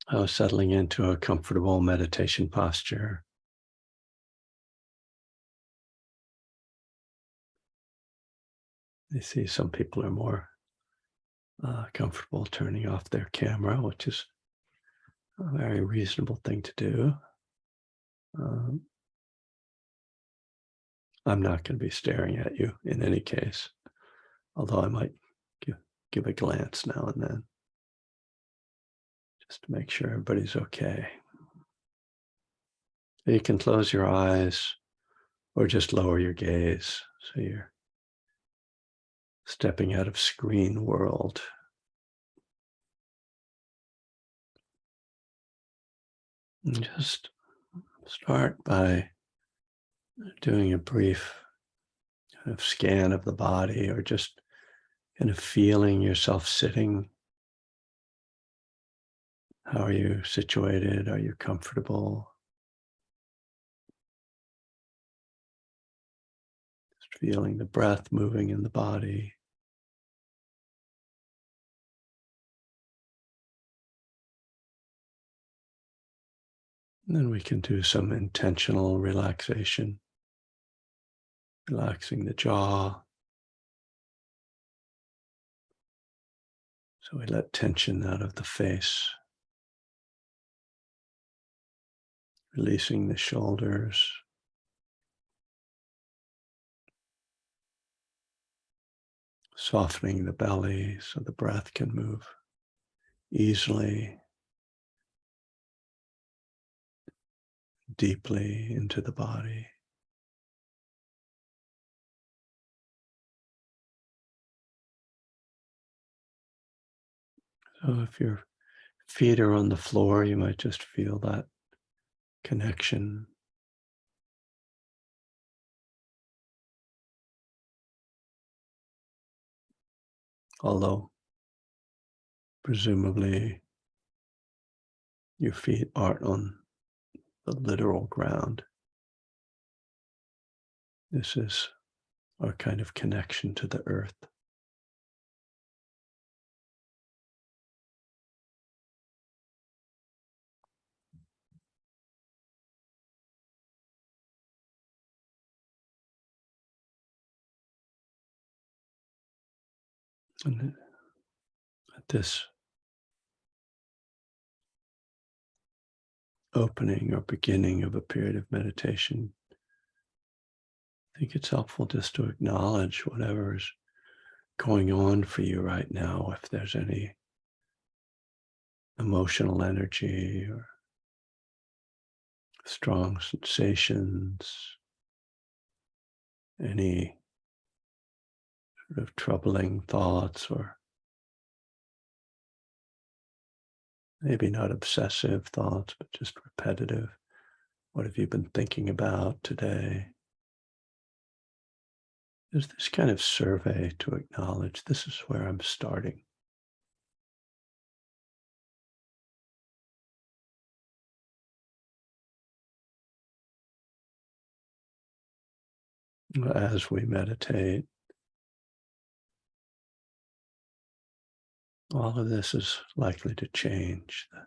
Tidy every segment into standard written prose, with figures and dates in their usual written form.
Settling into a comfortable meditation posture. You see some people are more comfortable turning off their camera, which is a very reasonable thing to do. Um, I'm not going to be staring at you in any case, although I might give a glance now and then just to make sure everybody's okay. You can close your eyes or just lower your gaze so you're stepping out of screen world. And just start by doing a brief kind of scan of the body, or just kind of feeling yourself sitting. How are you situated? Are you comfortable? Just feeling the breath moving in the body. And then we can do some intentional relaxation, relaxing the jaw. So we let tension out of the face, releasing the shoulders, softening the belly so the breath can move easily, deeply into the body. So if your feet are on the floor, you might just feel that connection. Although presumably your feet aren't on the literal ground. This is our kind of connection to the earth. And at this opening or beginning of a period of meditation, I think it's helpful just to acknowledge whatever's going on for you right now. If there's any emotional energy or strong sensations, any sort of troubling thoughts, or maybe not obsessive thoughts, but just repetitive. What have you been thinking about today? There's this kind of survey to acknowledge this is where I'm starting. As we meditate, all of this is likely to change. The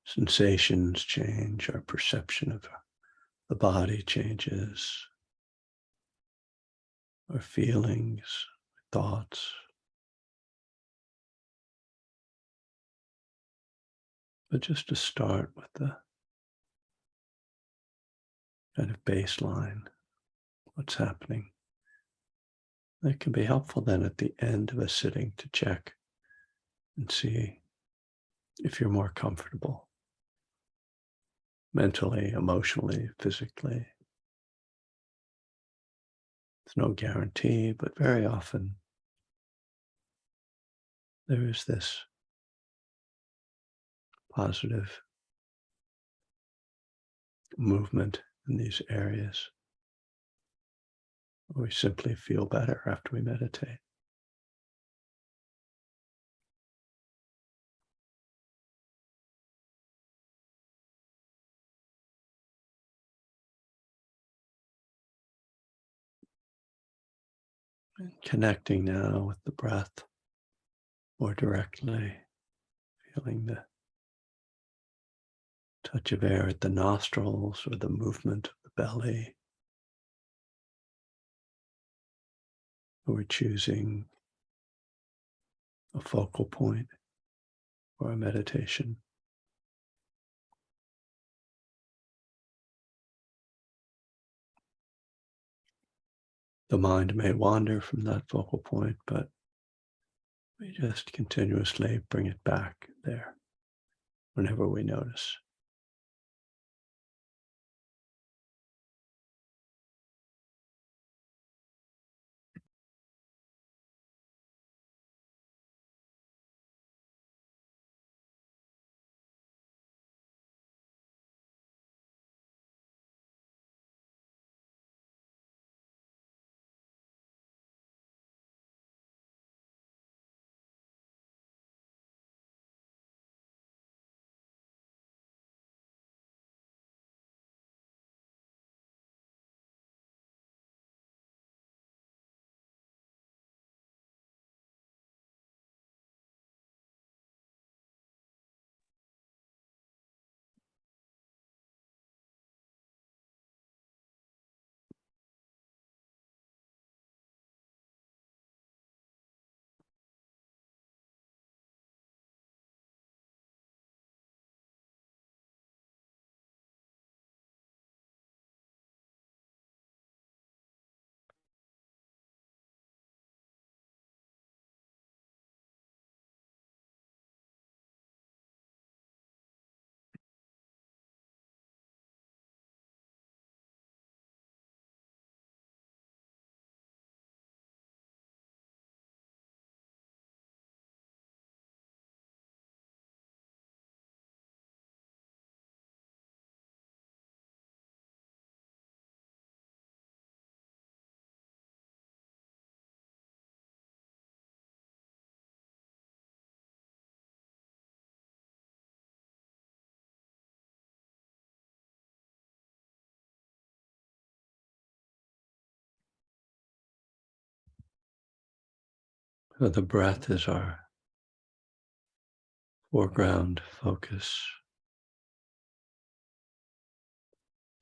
sensations change, our perception of the body changes, our feelings, thoughts. But just to start with the kind of baseline, what's happening. That can be helpful then at the end of a sitting to check and see if you're more comfortable mentally, emotionally, physically. There's no guarantee, but very often there is this positive movement in these areas. We simply feel better after we meditate. And connecting now with the breath more directly. feeling the touch of air at the nostrils or the movement of the belly. We're choosing a focal point for our meditation. The mind may wander from that focal point, but we just continuously bring it back there whenever we notice. So the breath is our foreground focus.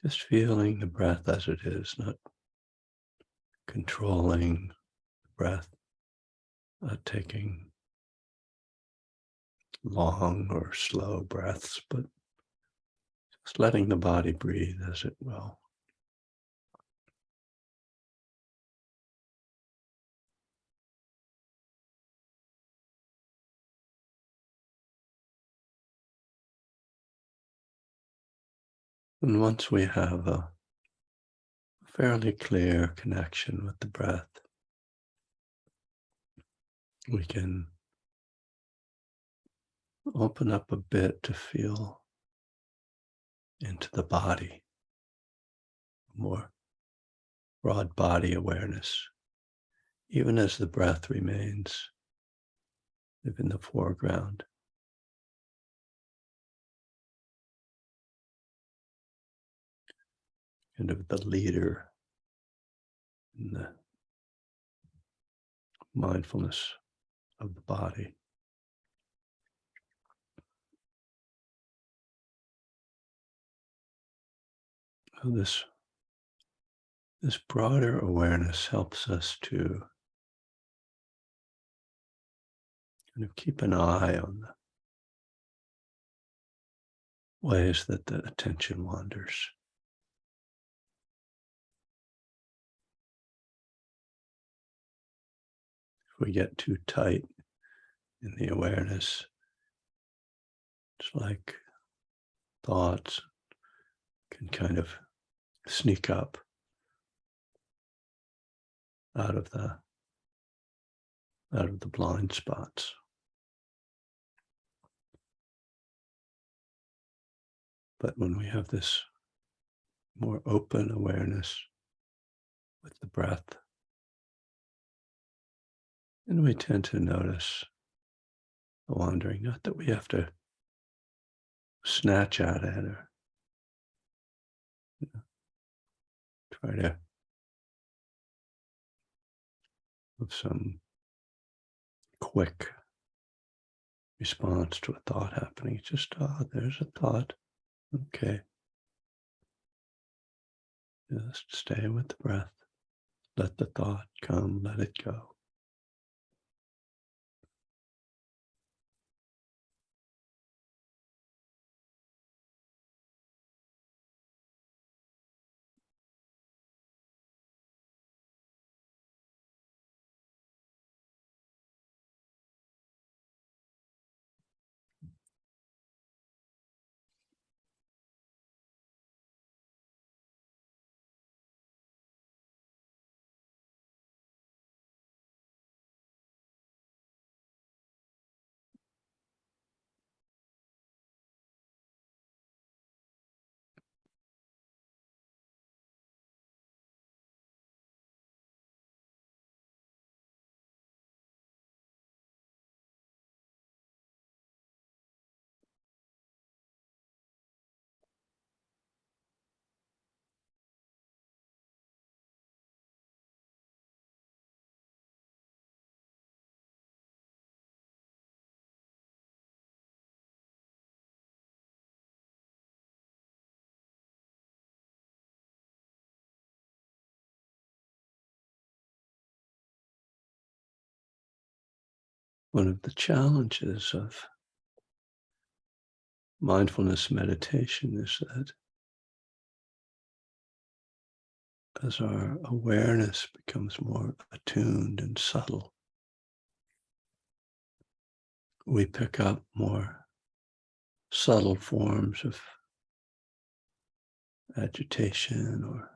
Just feeling the breath as it is, not controlling the breath, not taking long or slow breaths, but just letting the body breathe as it will. And once we have a fairly clear connection with the breath, we can open up a bit to feel into the body, more broad body awareness, even as the breath remains in the foreground. Kind of the leader in the mindfulness of the body. So this broader awareness helps us to kind of keep an eye on the ways that the attention wanders. If we get too tight in the awareness, it's like thoughts can kind of sneak up out of the blind spots. But when we have this more open awareness with the breath, then we tend to notice the wandering. Not that we have to snatch at it or try to have some quick response to a thought happening. Just, there's a thought. Okay. Just stay with the breath. Let the thought come, let it go. One of the challenges of mindfulness meditation is that as our awareness becomes more attuned and subtle, we pick up more subtle forms of agitation or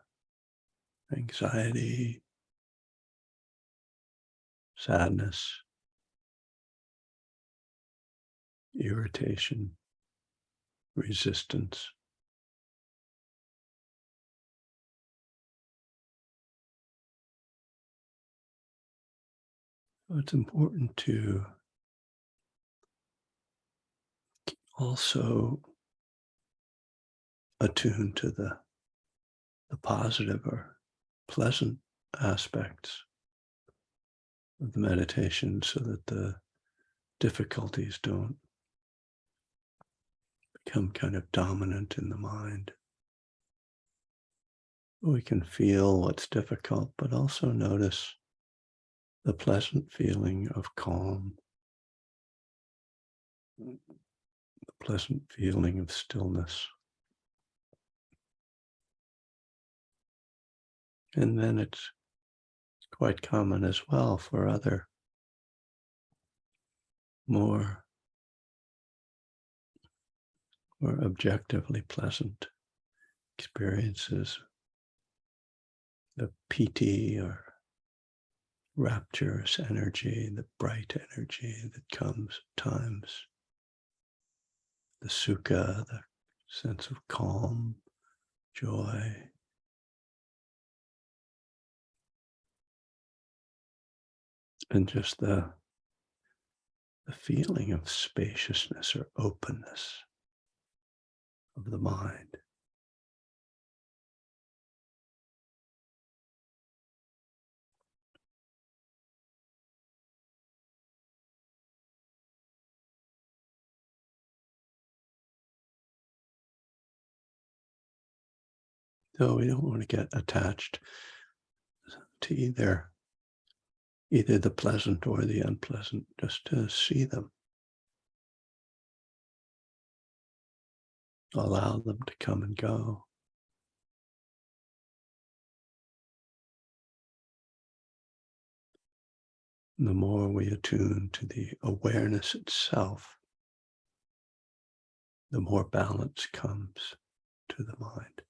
anxiety, sadness, irritation, resistance. So it's important to also attune to the positive or pleasant aspects of the meditation so that the difficulties don't become kind of dominant in the mind. We can feel what's difficult, but also notice the pleasant feeling of calm, the pleasant feeling of stillness. And then it's quite common as well for other more or objectively pleasant experiences, the piti or rapturous energy, the bright energy that comes at times, the sukha, the sense of calm, joy, and just the feeling of spaciousness or openness of the mind. So we don't want to get attached to either the pleasant or the unpleasant, just to see them, allow them to come and go. And the more we attune to the awareness itself, the more balance comes to the mind.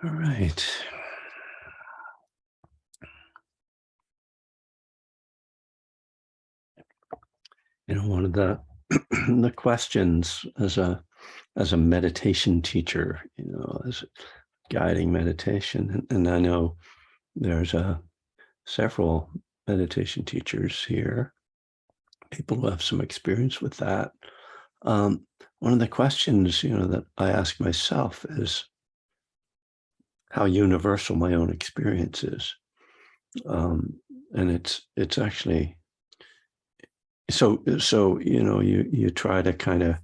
All right. One of the the questions as a meditation teacher, as guiding meditation, and I know there's several meditation teachers here, people who have some experience with that. One of the questions, that I ask myself is how universal my own experience is. And it's actually, so, you try to kind of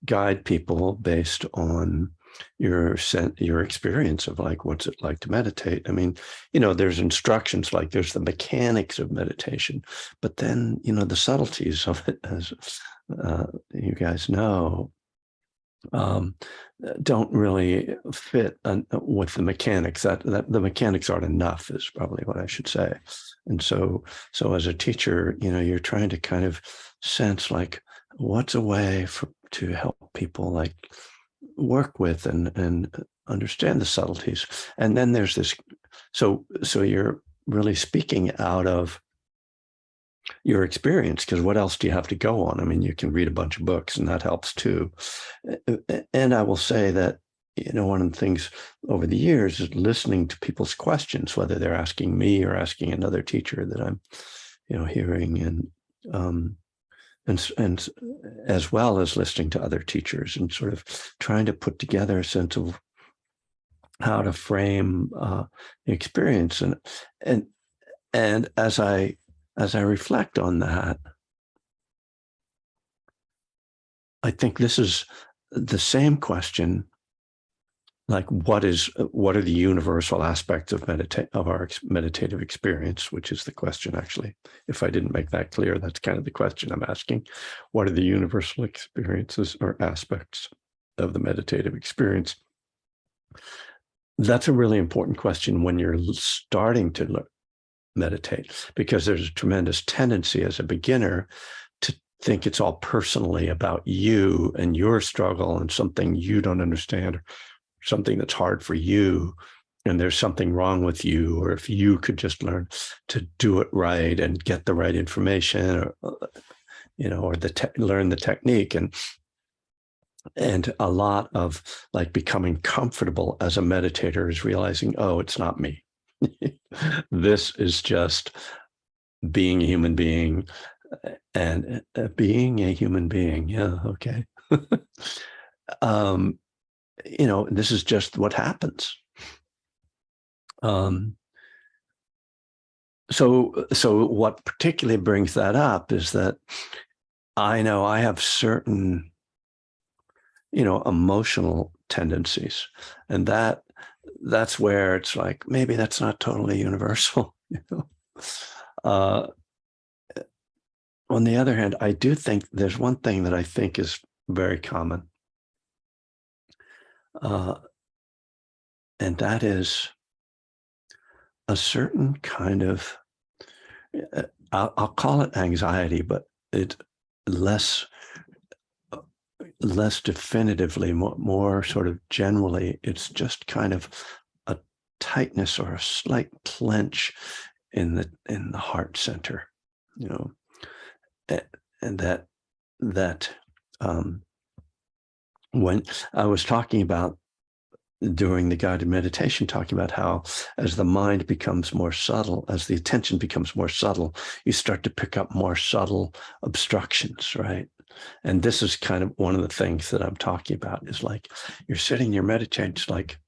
guide people based on your experience of like, what's it like to meditate? I mean, there's instructions, like there's the mechanics of meditation, but then, the subtleties of it, as you guys know, don't really fit with the mechanics. That the mechanics aren't enough is probably what I should say. And so as a teacher, you're trying to kind of sense like what's a way to help people like work with and understand the subtleties. And then there's this, so you're really speaking out of your experience, because what else do you have to go on? I mean, you can read a bunch of books and that helps too. And I will say that, one of the things over the years is listening to people's questions, whether they're asking me or asking another teacher that I'm, hearing, and as well as listening to other teachers and sort of trying to put together a sense of how to frame the experience. And as I reflect on that, I think this is the same question, like what are the universal aspects of our meditative experience, which is the question, actually. If I didn't make that clear, that's kind of the question I'm asking. What are the universal experiences or aspects of the meditative experience? That's a really important question when you're starting to meditate, because there's a tremendous tendency as a beginner to think it's all personally about you and your struggle and something you don't understand, or something that's hard for you, and there's something wrong with you, or if you could just learn to do it right and get the right information, or learn the technique. And a lot of like becoming comfortable as a meditator is realizing, oh, it's not me. This is just being a human being, and being a human being. Yeah. Okay. This is just what happens. So what particularly brings that up is that I know I have certain, emotional tendencies, and that's where it's like, maybe that's not totally universal. On the other hand, I do think there's one thing that I think is very common. And that is a certain kind of, I'll call it anxiety, but it's less definitively, more sort of generally, it's just kind of a tightness or a slight clench in the heart center, and that when I was talking about during the guided meditation, talking about how as the mind becomes more subtle, as the attention becomes more subtle, you start to pick up more subtle obstructions, right? And this is kind of one of the things that I'm talking about, is like you're sitting, you're meditating, it's like,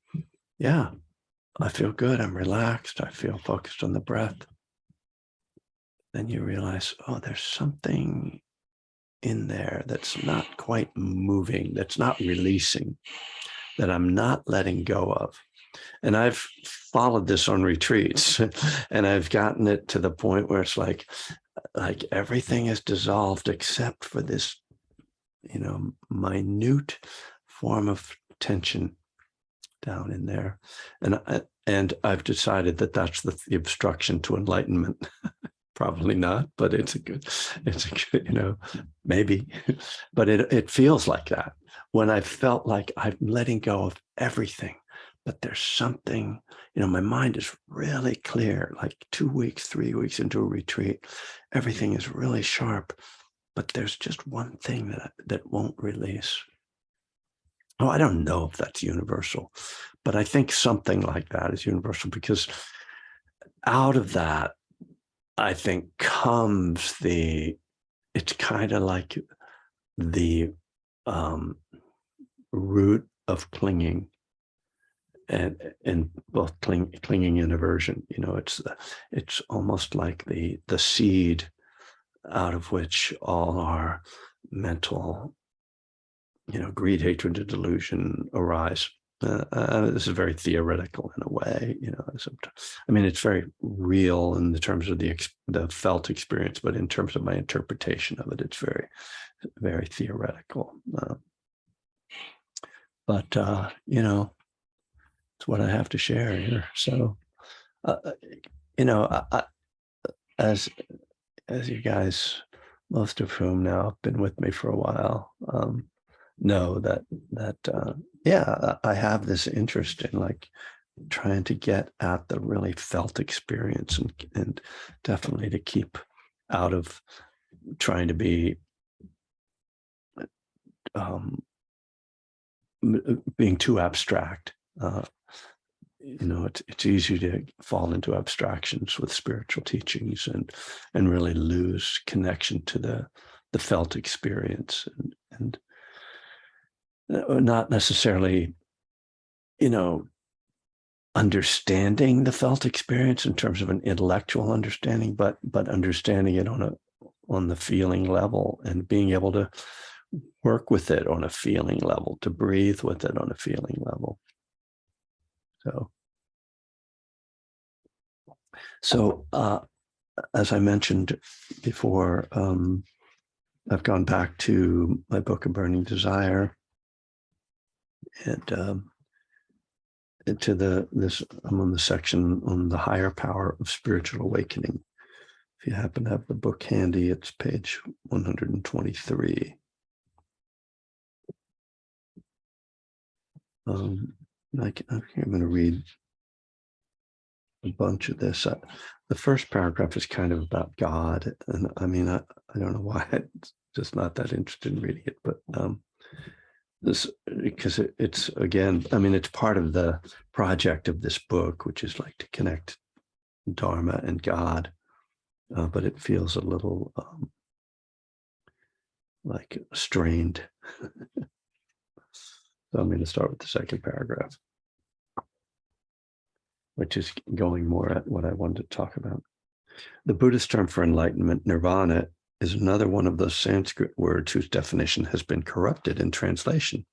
yeah, I feel good, I'm relaxed, I feel focused on the breath. Then you realize, oh, there's something in there that's not quite moving, that's not releasing, that I'm not letting go of. And I've followed this on retreats, and I've gotten it to the point where it's like everything is dissolved except for this, minute form of tension down in there. And I've decided that that's the obstruction to enlightenment. Probably not, but it's a good, maybe, but it feels like that when I felt like I'm letting go of everything, but there's something, my mind is really clear, like 2 weeks, 3 weeks into a retreat, everything is really sharp, but there's just one thing that won't release. Oh, I don't know if that's universal, but I think something like that is universal, because out of that, I think, comes it's kind of like the root of clinging, and both clinging and aversion. It's almost like the seed out of which all our mental, greed, hatred, and delusion arise. This is very theoretical in a way, it's very real in the terms of the felt experience, but in terms of my interpretation of it, it's very, very theoretical. But it's what I have to share here. So, as you guys, most of whom now have been with me for a while, know that I have this interest in like trying to get at the really felt experience, and definitely to keep out of trying to be being too abstract. It's easy to fall into abstractions with spiritual teachings and really lose connection to the felt experience, and not necessarily, understanding the felt experience in terms of an intellectual understanding, but understanding it on the feeling level, and being able to work with it on a feeling level, to breathe with it on a feeling level. So as I mentioned before, I've gone back to my book, A Burning Desire, and I'm on the section on the higher power of spiritual awakening. If you happen to have the book handy, it's page 123. I'm going to read a bunch of this. The first paragraph is kind of about God, and I don't know why I'm just not that interested in reading it, but this, because it's again, it's part of the project of this book, which is like to connect Dharma and God, but it feels a little like strained. So I'm going to start with the second paragraph, which is going more at what I wanted to talk about. The Buddhist term for enlightenment, nirvana, is another one of those Sanskrit words whose definition has been corrupted in translation.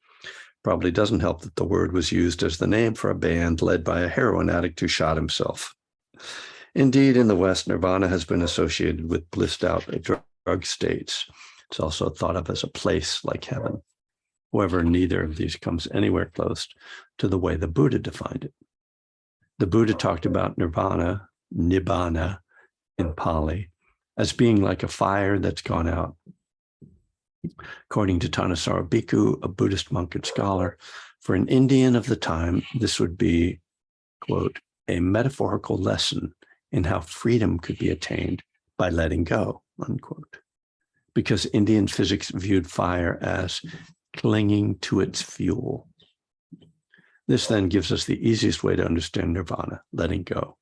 Probably doesn't help that the word was used as the name for a band led by a heroin addict who shot himself. Indeed, in the West, nirvana has been associated with blissed out drug states. It's also thought of as a place like heaven. However, neither of these comes anywhere close to the way the Buddha defined it. The Buddha talked about nirvana, nibbana in Pali, as being like a fire that's gone out. According to Thanissaro Bhikkhu, a Buddhist monk and scholar, for an Indian of the time, this would be, quote, a metaphorical lesson in how freedom could be attained by letting go, unquote. Because Indian physics viewed fire as clinging to its fuel. This then gives us the easiest way to understand nirvana, letting go.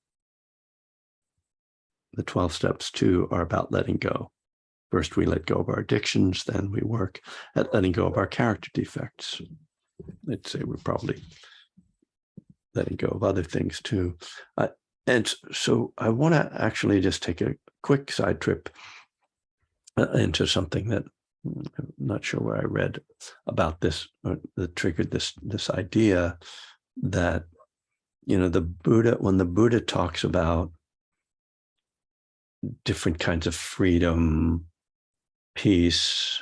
The 12 steps too are about letting go. First, we let go of our addictions, then we work at letting go of our character defects. I'd say we're probably letting go of other things too. And so I want to actually just take a quick side trip into something that I'm not sure where I read about this, or that triggered this idea that, the Buddha, when the Buddha talks about different kinds of freedom, peace,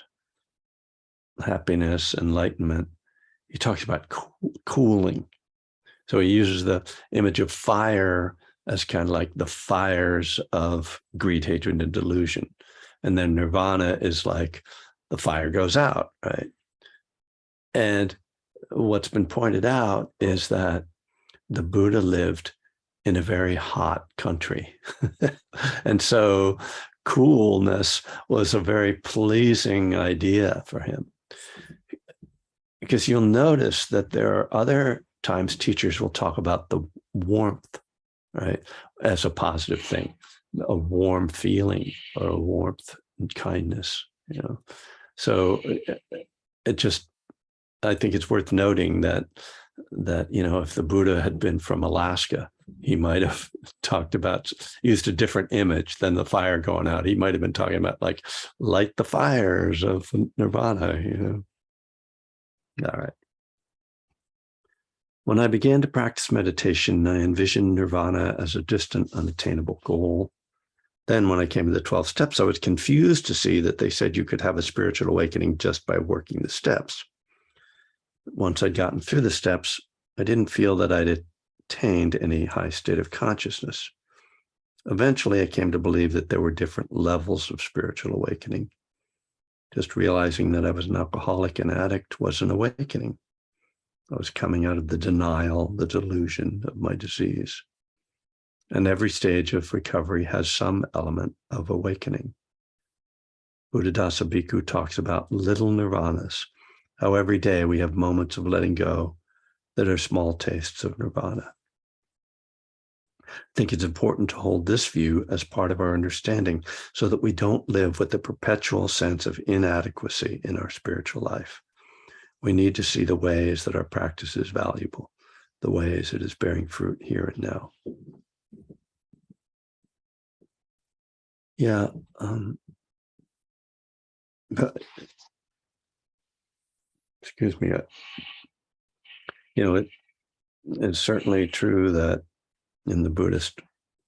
happiness, enlightenment, he talks about cooling. So he uses the image of fire as kind of like the fires of greed, hatred, and delusion. And then nirvana is like the fire goes out, right? And what's been pointed out is that the Buddha lived in a very hot country. And so coolness was a very pleasing idea for him. Because you'll notice that there are other times teachers will talk about the warmth, right, as a positive thing, a warm feeling or a warmth and kindness, you know. So it just, I think it's worth noting that, you know, if the Buddha had been from Alaska, he might have used a different image than the fire going out. He might have been talking about like, light the fires of nirvana, you know. All right. When I began to practice meditation, I envisioned nirvana as a distant, unattainable goal. Then when I came to the 12 steps, I was confused to see that they said you could have a spiritual awakening just by working the steps. Once I'd gotten through the steps, I didn't feel that I'd attained any high state of consciousness. Eventually, I came to believe that there were different levels of spiritual awakening. Just realizing that I was an alcoholic and addict was an awakening. I was coming out of the denial, the delusion of my disease. And every stage of recovery has some element of awakening. Buddhadasa Bhikkhu talks about little nirvanas, how every day we have moments of letting go that are small tastes of nirvana. I think it's important to hold this view as part of our understanding so that we don't live with the perpetual sense of inadequacy in our spiritual life. We need to see the ways that our practice is valuable, the ways it is bearing fruit here and now. Yeah, but, excuse me, you know, it's certainly true that in the Buddhist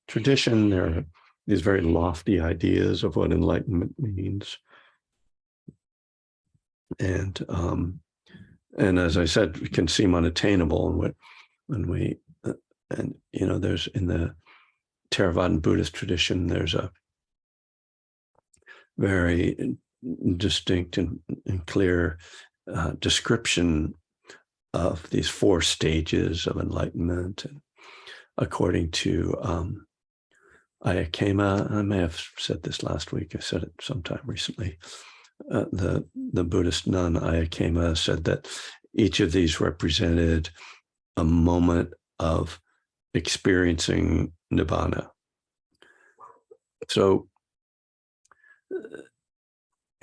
tradition, there are these very lofty ideas of what enlightenment means. And as I said, it can seem unattainable. And you know, there's in the Theravadan Buddhist tradition, there's a very distinct and clear description of these 4 stages of enlightenment. And according to Ayya Khema, I may have said this last week, I said it sometime recently, the Buddhist nun Ayya Khema said that each of these represented a moment of experiencing nibbana. So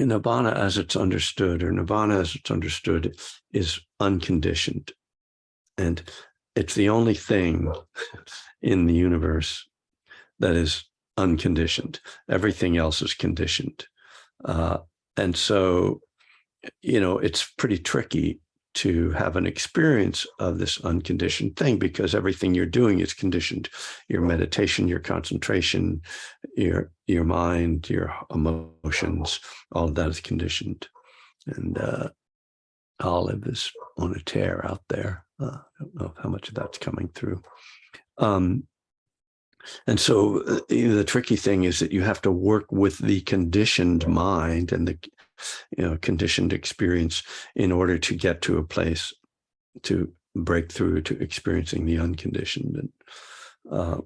nibbana as it's understood, or nirvana as it's understood, is unconditioned. And it's the only thing in the universe that is unconditioned. Everything else is conditioned. And so, you know, it's pretty tricky to have an experience of this unconditioned thing because everything you're doing is conditioned. Your meditation, your concentration, your mind, your emotions, all of that is conditioned. And Olive is on a tear out there. I don't know how much of that's coming through. And so the tricky thing is that you have to work with the conditioned mind and the conditioned experience in order to get to a place to break through to experiencing the unconditioned. And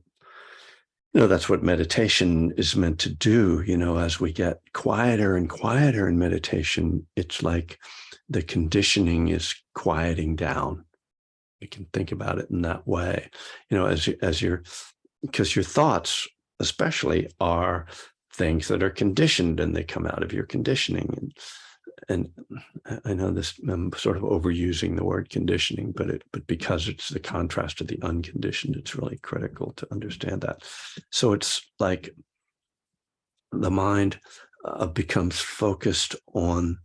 that's what meditation is meant to do. As we get quieter and quieter in meditation, it's like the conditioning is quieting down. We can think about it in that way. Because your thoughts especially are things that are conditioned and they come out of your conditioning. And I know this, I'm sort of overusing the word conditioning, but because it's the contrast to the unconditioned, it's really critical to understand that. So it's like the mind becomes focused on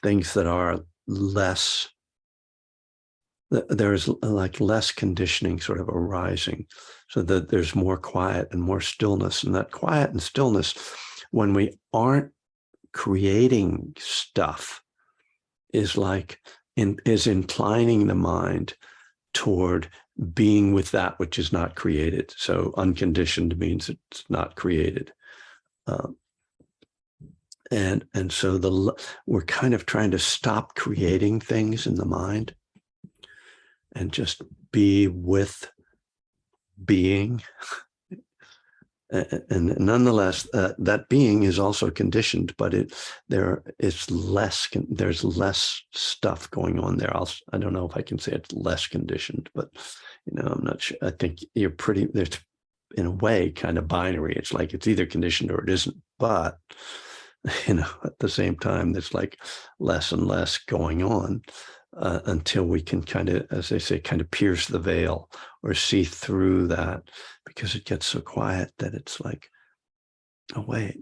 things that are less, there's like less conditioning sort of arising, so that there's more quiet and more stillness. And that quiet and stillness, when we aren't creating stuff, is inclining the mind toward being with that which is not created. So unconditioned means it's not created. And so we're kind of trying to stop creating things in the mind. and just be with being. And nonetheless, that being is also conditioned, but there's less stuff going on there. I don't know if I can say it's less conditioned, but I'm not sure. I think there's in a way kind of binary. It's like it's either conditioned or it isn't. But at the same time, there's like less and less going on until we can kind of, as they say, kind of pierce the veil or see through that, because it gets so quiet that it's like, oh, wait,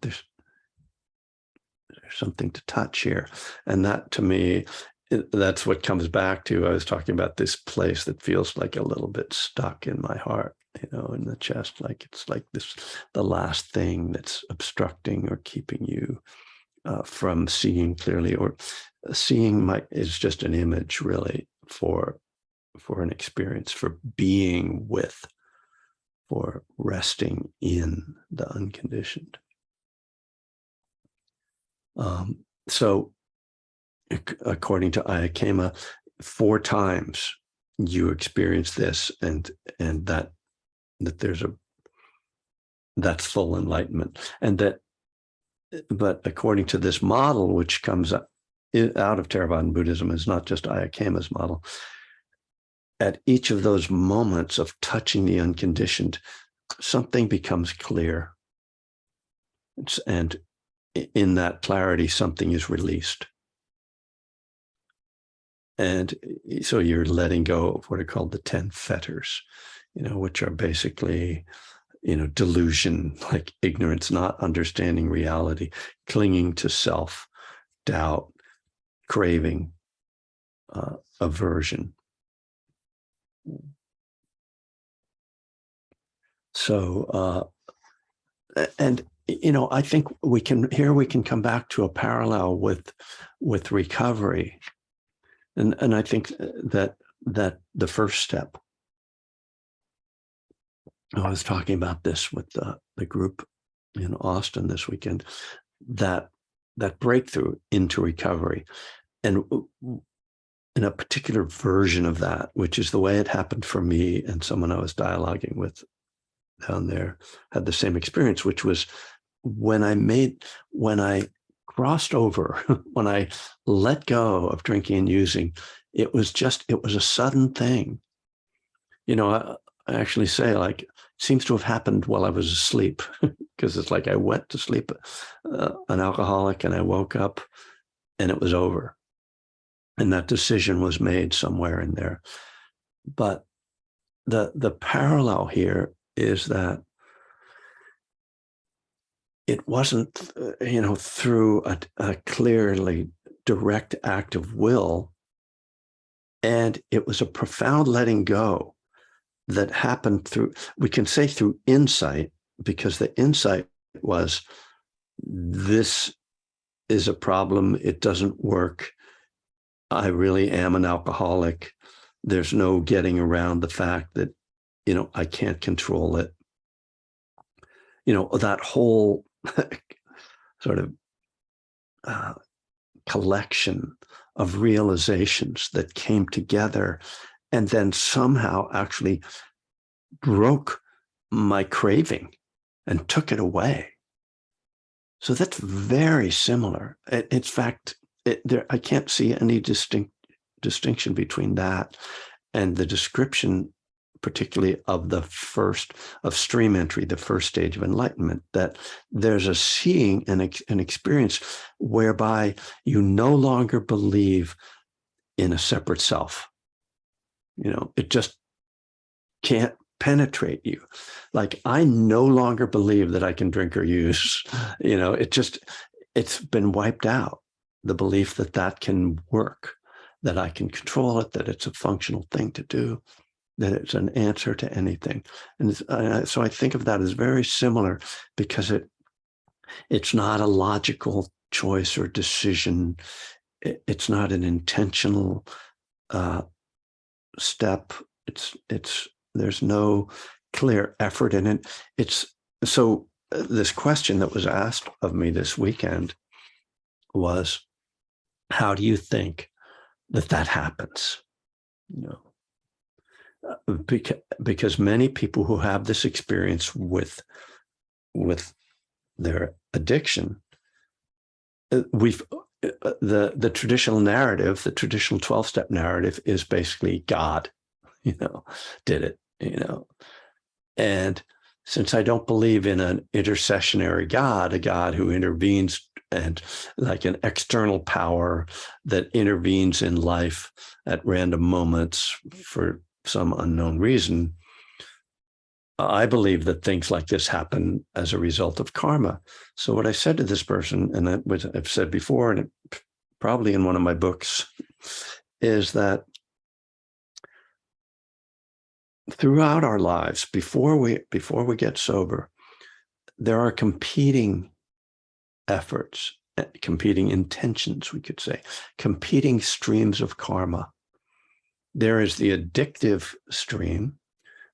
there's something to touch here. And that, to me, that's what comes back to, I was talking about this place that feels like a little bit stuck in my heart, in the chest, like it's like the last thing that's obstructing or keeping you from seeing clearly, or seeing is just an image really for an experience, for being with, for resting in the unconditioned. So according to Ayakema, 4 times you experience this, and that that's full enlightenment, but according to this model, which comes out of Theravada Buddhism, is not just Ayakema's model. At each of those moments of touching the unconditioned, something becomes clear. And in that clarity, something is released. And so you're letting go of what are called the 10 fetters, which are basically, delusion, like ignorance, not understanding reality, clinging to self, doubt, craving, aversion. So, and I think we can come back to a parallel with recovery, and I think that the first step. I was talking about this with the group in Austin this weekend, that breakthrough into recovery, and in a particular version of that, which is the way it happened for me, and someone I was dialoguing with down there had the same experience, which was when I crossed over, when I let go of drinking and using, it was a sudden thing. I actually say, like, it seems to have happened while I was asleep, because it's like I went to sleep an alcoholic and I woke up and it was over. And that decision was made somewhere in there. But the parallel here is that it wasn't, through a clearly direct act of will, and it was a profound letting go that happened through, we can say, through insight, because the insight was, this is a problem, it doesn't work, I really am an alcoholic, there's no getting around the fact that, I can't control it. That whole sort of collection of realizations that came together and then somehow actually broke my craving and took it away. So that's very similar. In fact, I can't see any distinction between that and the description, particularly of stream entry, the first stage of enlightenment, that there's a seeing and an experience whereby you no longer believe in a separate self. It just can't penetrate you. Like, I no longer believe that I can drink or use. It's been wiped out. The belief that can work, that I can control it, that it's a functional thing to do, that it's an answer to anything. And so I think of that as very similar, because it's not a logical choice or decision. It's not an intentional step. There's no clear effort in it. So this question that was asked of me this weekend was, how do you think that happens? Because many people who have this experience with their addiction, the traditional narrative, the traditional 12-step narrative is basically God, did it, And since I don't believe in an intercessionary God, a God who intervenes and like an external power that intervenes in life at random moments for some unknown reason, I believe that things like this happen as a result of karma. So what I said to this person, and that was I've said before, and probably in one of my books, is that throughout our lives, before we get sober, there are competing efforts, competing intentions, we could say, competing streams of karma. There is the addictive stream,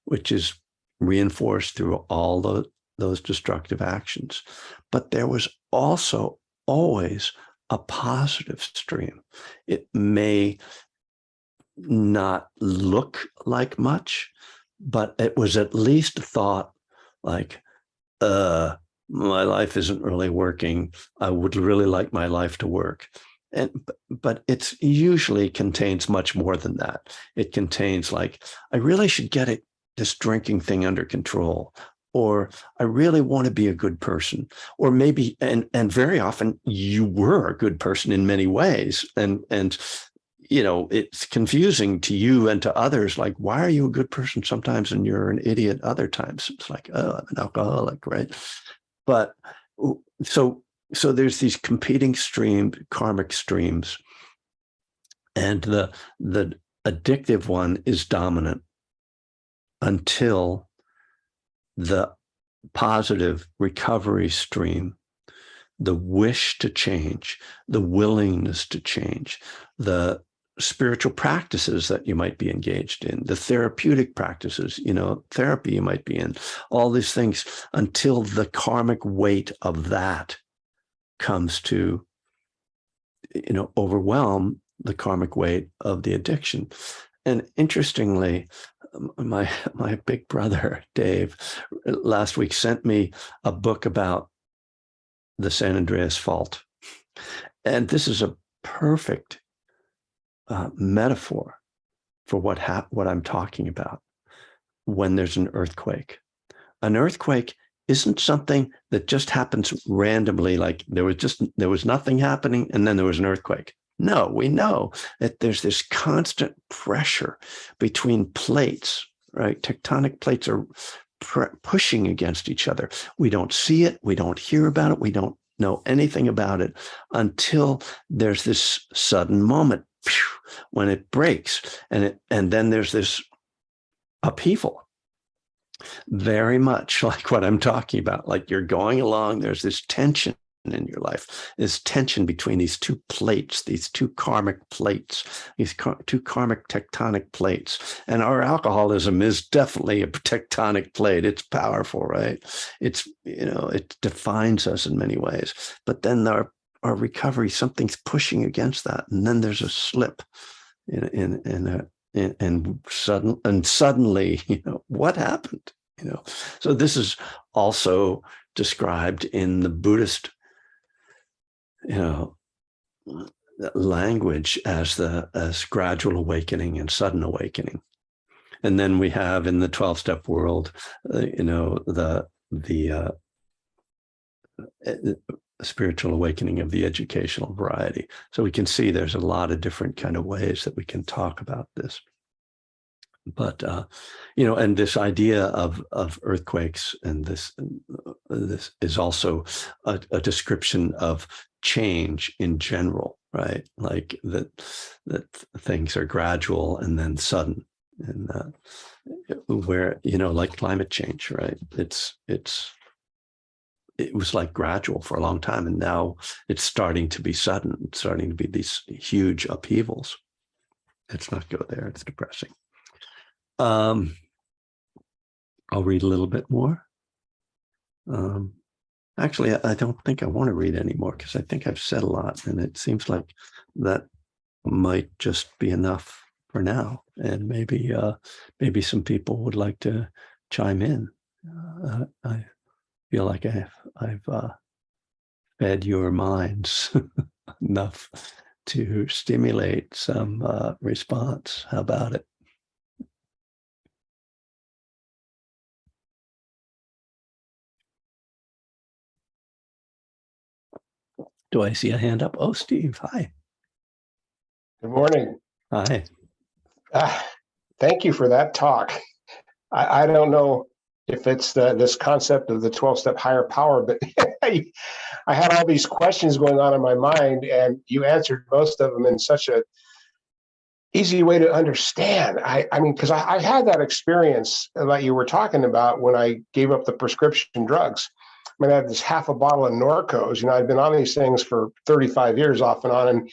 which is reinforced through all those destructive actions. But there was also always a positive stream. It may not look like much, but it was at least thought like, my life isn't really working. I would really like my life to work. But it usually contains much more than that. It contains like, I really should get this drinking thing under control, or I really want to be a good person, or maybe, and very often you were a good person in many ways. And it's confusing to you and to others. Like, why are you a good person sometimes and you're an idiot other times? It's like, oh, I'm an alcoholic, right? But so there's these competing karmic streams, and the addictive one is dominant until the positive recovery stream, the wish to change, the willingness to change, the spiritual practices that you might be engaged in, the therapeutic practices, therapy you might be in, all these things, until the karmic weight of that comes to, overwhelm the karmic weight of the addiction. And interestingly, my big brother, Dave, last week sent me a book about the San Andreas Fault. And this is a perfect metaphor for what I'm talking about when there's an earthquake. An earthquake isn't something that just happens randomly, like there was nothing happening and then there was an earthquake. No, we know that there's this constant pressure between plates, right? Tectonic plates are pushing against each other. We don't see it. We don't hear about it. We don't know anything about it until there's this sudden moment when it breaks, and then there's this upheaval. Very much like what I'm talking about. Like you're going along, there's this tension in your life, this tension between these two plates, these two karmic plates, these two karmic tectonic plates. And our alcoholism is definitely a tectonic plate. It's powerful, right? It's, it defines us in many ways. But then our recovery, something's pushing against that. And then there's a slip and suddenly, what happened? So this is also described in the Buddhist, language as gradual awakening and sudden awakening. And then we have in the 12-step world, the spiritual awakening of the educational variety. So we can see there's a lot of different kind of ways that we can talk about this. But and this idea of earthquakes, and this is also a description of change in general, right? Like that things are gradual and then sudden, and where like climate change, right? It was like gradual for a long time, and now it's starting to be sudden. It's starting to be these huge upheavals. Let's not go there. It's depressing. I'll read a little bit more. Actually, I don't think I want to read anymore because I think I've said a lot, and it seems like that might just be enough for now, and maybe some people would like to chime in. I feel like I've fed your minds enough to stimulate some response. How about it? Do I see a hand up? Oh, Steve, hi. Good morning. Hi. Thank you for that talk. I don't know if it's this concept of the 12-step higher power, but I had all these questions going on in my mind, and you answered most of them in such a easy way to understand. I mean, because I had that experience that you were talking about when I gave up the prescription drugs. I mean, I had this half a bottle of Norcos. I'd been on these things for 35 years off and on, and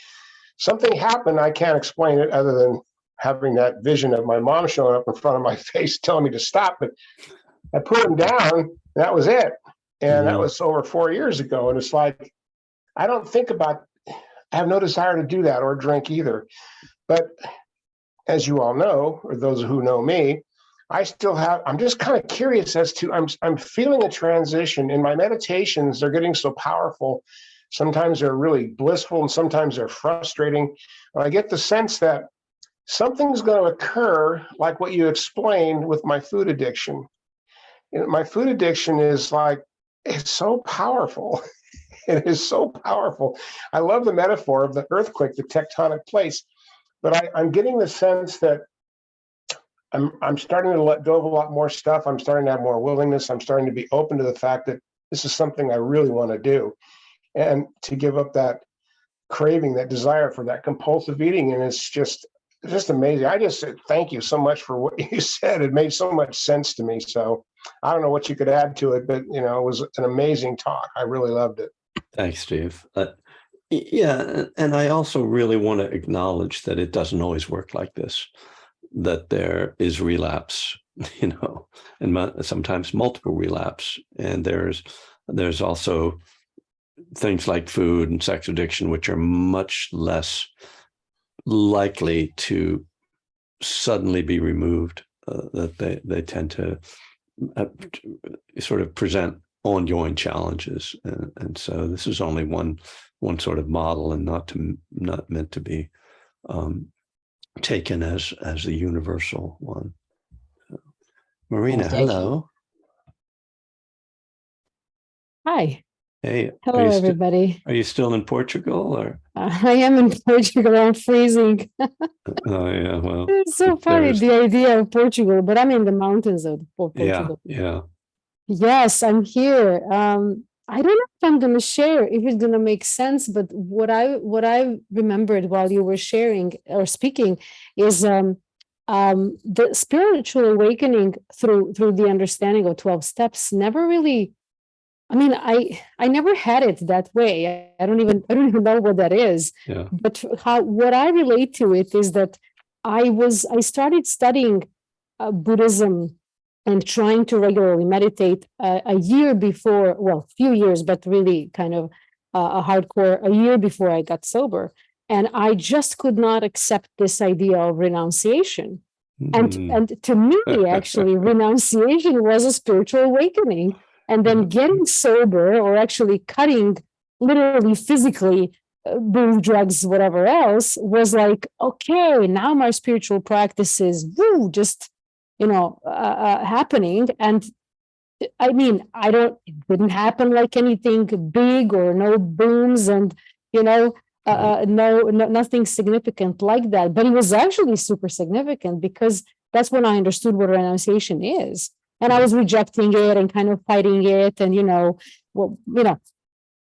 something happened. I can't explain it other than having that vision of my mom showing up in front of my face telling me to stop. But I put them down, and that was it. And that was over 4 years ago. And it's like, I don't think about, I have no desire to do that or drink either. But as you all know, or those who know me, I'm just kind of curious as to, I'm feeling a transition in my meditations. They're getting so powerful. Sometimes they're really blissful and sometimes they're frustrating. And I get the sense that something's going to occur like what you explained with my food addiction. My food addiction is like, it's so powerful. It is so powerful. I love the metaphor of the earthquake, the tectonic plates, but I'm getting the sense that I'm starting to let go of a lot more stuff. I'm starting to have more willingness. I'm starting to be open to the fact that this is something I really want to do, and to give up that craving, that desire for that compulsive eating. And it's just amazing. I just said thank you so much for what you said. It made so much sense to me. So I don't know what you could add to it, but it was an amazing talk. I really loved it. Thanks, Steve. Yeah, and I also really want to acknowledge that it doesn't always work like this, that there is relapse, and sometimes multiple relapse. And there's also things like food and sex addiction, which are much less likely to suddenly be removed, that they tend to sort of present ongoing challenges. And so this is only one sort of model, and not meant to be taken as the universal one. So, Marina, hello. Hi. Hey. Hello, everybody. Are you still in Portugal, or? I am in Portugal. I'm freezing. Oh yeah, well. It's so funny, the idea of Portugal, but I'm in the mountains of Portugal. Yeah. Yes, I'm here. I don't know if I'm going to share, if it's going to make sense, but what I remembered while you were sharing or speaking is the spiritual awakening through the understanding of 12 steps never really. I mean, I never had it that way. I don't even know what that is. Yeah. But what I relate to it is that I started studying Buddhism and trying to regularly meditate a year before, well, a few years, but really kind of a hardcore, a year before I got sober. And I just could not accept this idea of renunciation. And to me, actually, renunciation was a spiritual awakening. And then getting sober, or actually cutting, literally physically, booze, drugs, whatever else, was like, okay, now my spiritual practice is just, happening. And I mean, it didn't happen like anything big or no booms and, nothing significant like that. But it was actually super significant, because that's when I understood what renunciation is. And I was rejecting it and kind of fighting it. And,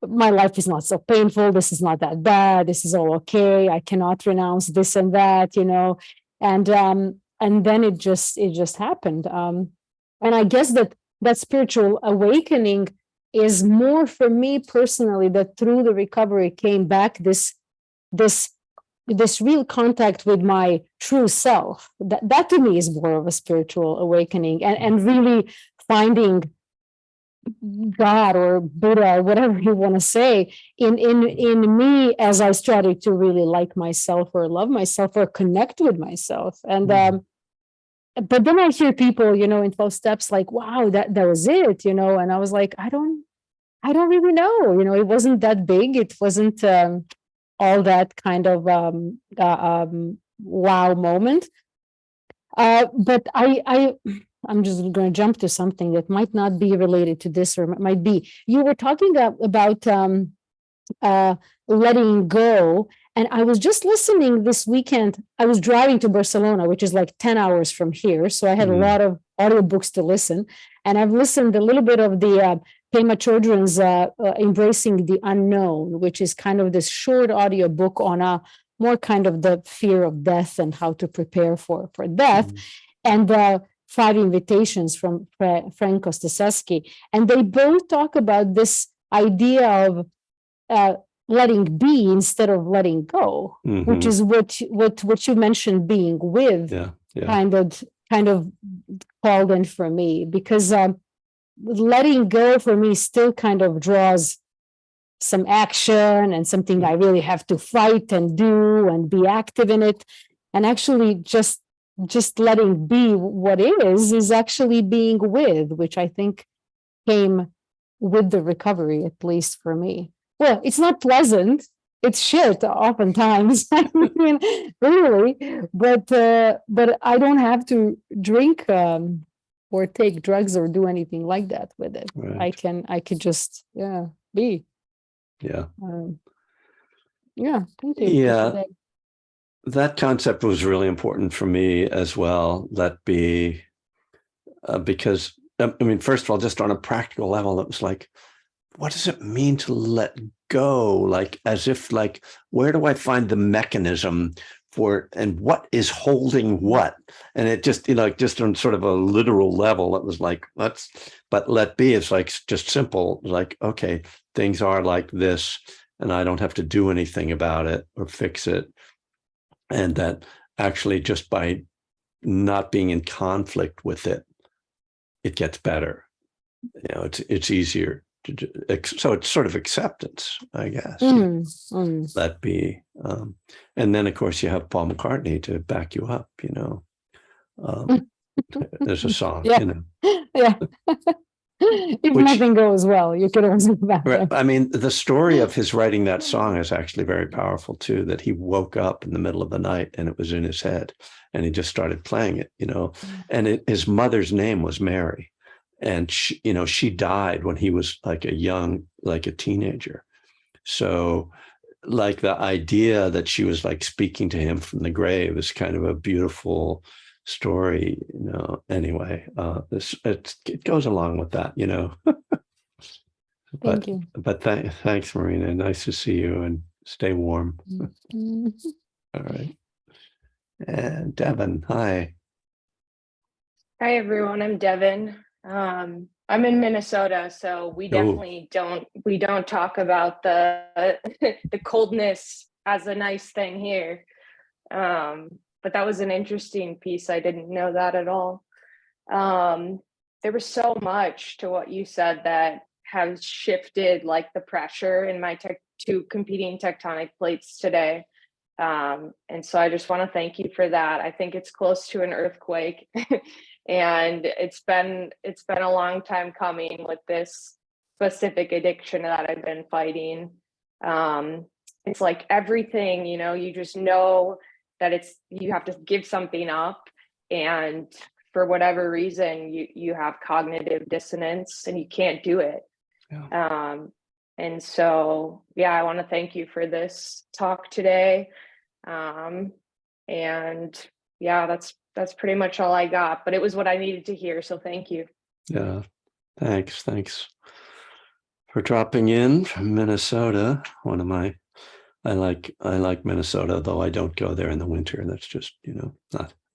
my life is not so painful. This is not that bad. This is all okay. I cannot renounce this and that, and then it just happened. And I guess that spiritual awakening is more for me personally, that through the recovery came back this real contact with my true self. That to me is more of a spiritual awakening, and really finding God or Buddha, whatever you want to say, in me as I started to really like myself or love myself or connect with myself. And but then I hear people, in 12 steps, like, wow, that was it, and I was like, I don't really know, it wasn't that big. It wasn't all that kind of wow moment. But I'm just going to jump to something that might not be related to this, or might be. You were talking about letting go, and I was just listening this weekend. I was driving to Barcelona, which is like 10 hours from here, so I had a lot of audiobooks to listen, and I've listened a little bit of the Pema Chodron's Embracing the Unknown, which is kind of this short audiobook on a more kind of the fear of death and how to prepare for death, and 5 Invitations from Frank Kostaszewski. And they both talk about this idea of letting be instead of letting go, which is what you mentioned, being with, kind of called in for me, because letting go for me still kind of draws some action and something I really have to fight and do and be active in it. And actually just letting be what is actually being with, which I think came with the recovery, at least for me. Well, it's not pleasant. It's shit oftentimes. I mean, really, but I don't have to drink or take drugs or do anything like that with it. Right. I could just be. Yeah. Thank you. Yeah. That concept was really important for me as well. Let be, because I mean, first of all, just on a practical level, it was like, what does it mean to let go? Like, as if, like, where do I find the mechanism for it, and what is holding what? And it just, just on sort of a literal level, it was like, but let be is like just simple, like, okay, things are like this, and I don't have to do anything about it or fix it. And that actually, just by not being in conflict with it, it gets better. It's easier to do. So it's sort of acceptance, I guess. Let be. And then, of course, you have Paul McCartney to back you up. There's a song. Yeah. If nothing goes well, you can always go back there. I mean, the story of his writing that song is actually very powerful too, that he woke up in the middle of the night and it was in his head and he just started playing it, and his mother's name was Mary. And she died when he was like a teenager. So like the idea that she was like speaking to him from the grave is kind of a beautiful story, anyway. It goes along with that, Thank you. But thanks, Marina. Nice to see you, and stay warm. All right. And Devin, hi. Hi everyone, I'm Devin. I'm in Minnesota, so we definitely don't talk about the the coldness as a nice thing here. But that was an interesting piece. I didn't know that at all. There was so much to what you said that has shifted, like the pressure in my two competing tectonic plates today. And so I just want to thank you for that. I think it's close to an earthquake. And it's been a long time coming with this specific addiction that I've been fighting. It's like everything, you just know that you have to give something up, and for whatever reason you have cognitive dissonance and you can't do it. And so I want to thank you for this talk today. And that's pretty much all I got, but it was what I needed to hear, so thank you. Yeah, thanks for dropping in from Minnesota. I like Minnesota, though I don't go there in the winter. That's just,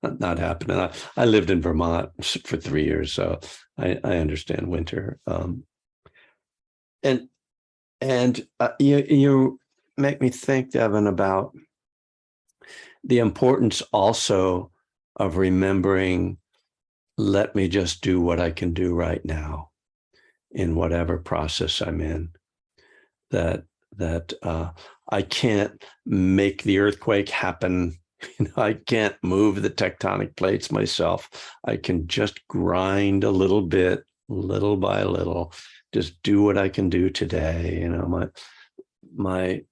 not happening. I lived in Vermont for 3 years, so I understand winter. And you make me think, Devin, about the importance also of remembering, let me just do what I can do right now. in whatever process I'm in. That I can't make the earthquake happen. I can't move the tectonic plates myself. I can just grind a little bit, little by little, just do what I can do today. My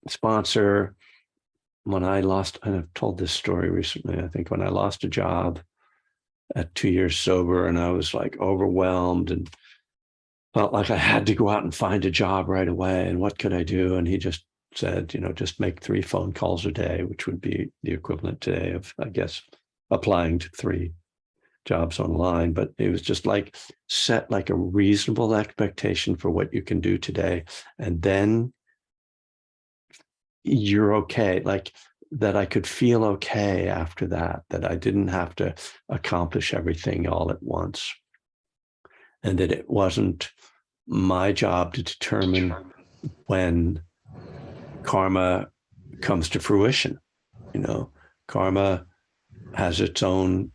sponsor, when I lost, and I've told this story recently, I think when I lost a job at 2 years sober, and I was like overwhelmed and felt like I had to go out and find a job right away. And what could I do? And he just said, just make 3 phone calls a day, which would be the equivalent today of, I guess, applying to 3 jobs online. But it was just like set like a reasonable expectation for what you can do today. And then you're okay. Like that I could feel okay after that I didn't have to accomplish everything all at once. And that it wasn't my job to determine when karma comes to fruition. Karma has its own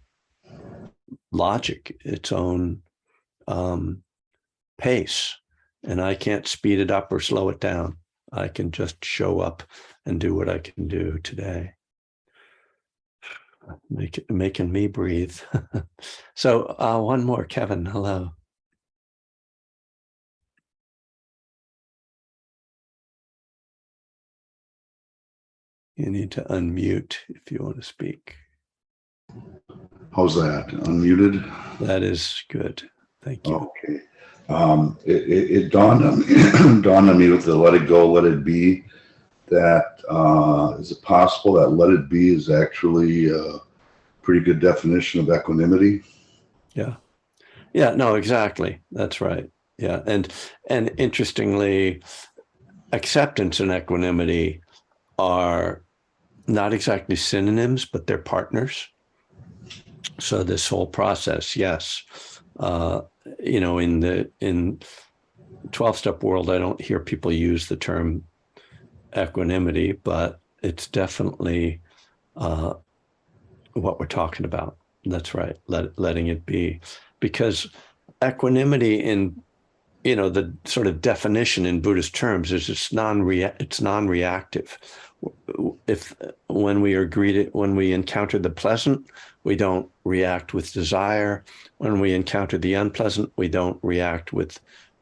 logic, its own pace, and I can't speed it up or slow it down. I can just show up and do what I can do today. Making me breathe. So one more, Kevin, hello. You need to unmute if you want to speak. How's that? Unmuted? That is good. Thank you. Okay. It dawned on me, dawned on me with the let it go, let it be, that is it possible that let it be is actually a pretty good definition of equanimity? Yeah. Yeah, no, exactly. That's right. Yeah. And interestingly, acceptance and equanimity are not exactly synonyms, but they're partners. So this whole process, yes, in 12-step world, I don't hear people use the term equanimity, but it's definitely what we're talking about. That's right, letting it be, because equanimity in the sort of definition in Buddhist terms is it's non-reactive. If when we encounter the pleasant, we don't react with desire. When we encounter the unpleasant, we don't react with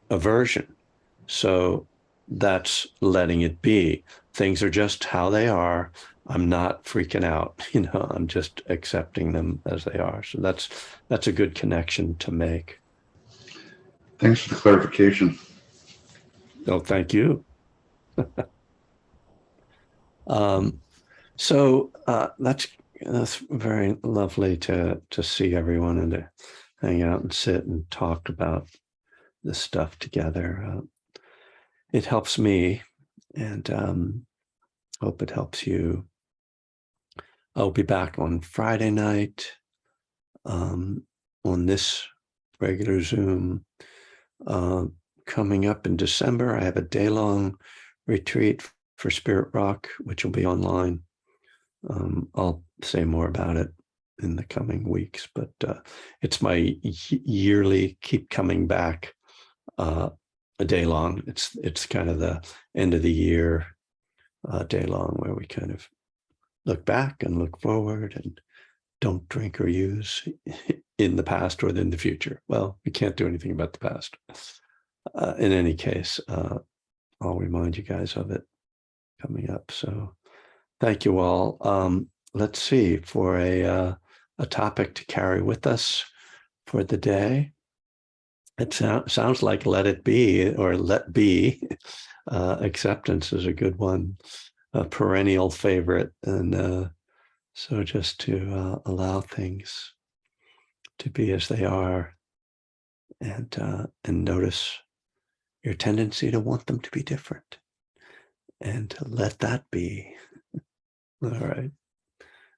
aversion. So that's letting it be. Things are just how they are. I'm not freaking out. I'm just accepting them as they are. So that's a good connection to make. Thanks for the clarification. Oh, thank you. So that's very lovely to see everyone and to hang out and sit and talk about this stuff together. It helps me, and hope it helps you. I'll be back on Friday night on this regular Zoom. Coming up in December, I have a day-long retreat for Spirit Rock, which will be online. I'll say more about it in the coming weeks, but it's my yearly keep coming back a day long. It's kind of the end of the year day long where we kind of look back and look forward and don't drink or use in the past or in the future. Well, we can't do anything about the past. In any case, I'll remind you guys of it coming up. So thank you all. Let's see, for a topic to carry with us for the day. It sounds like let it be or let be. Acceptance is a good one, a perennial favorite. And so just to allow things to be as they are, and notice your tendency to want them to be different, and to let that be. All right.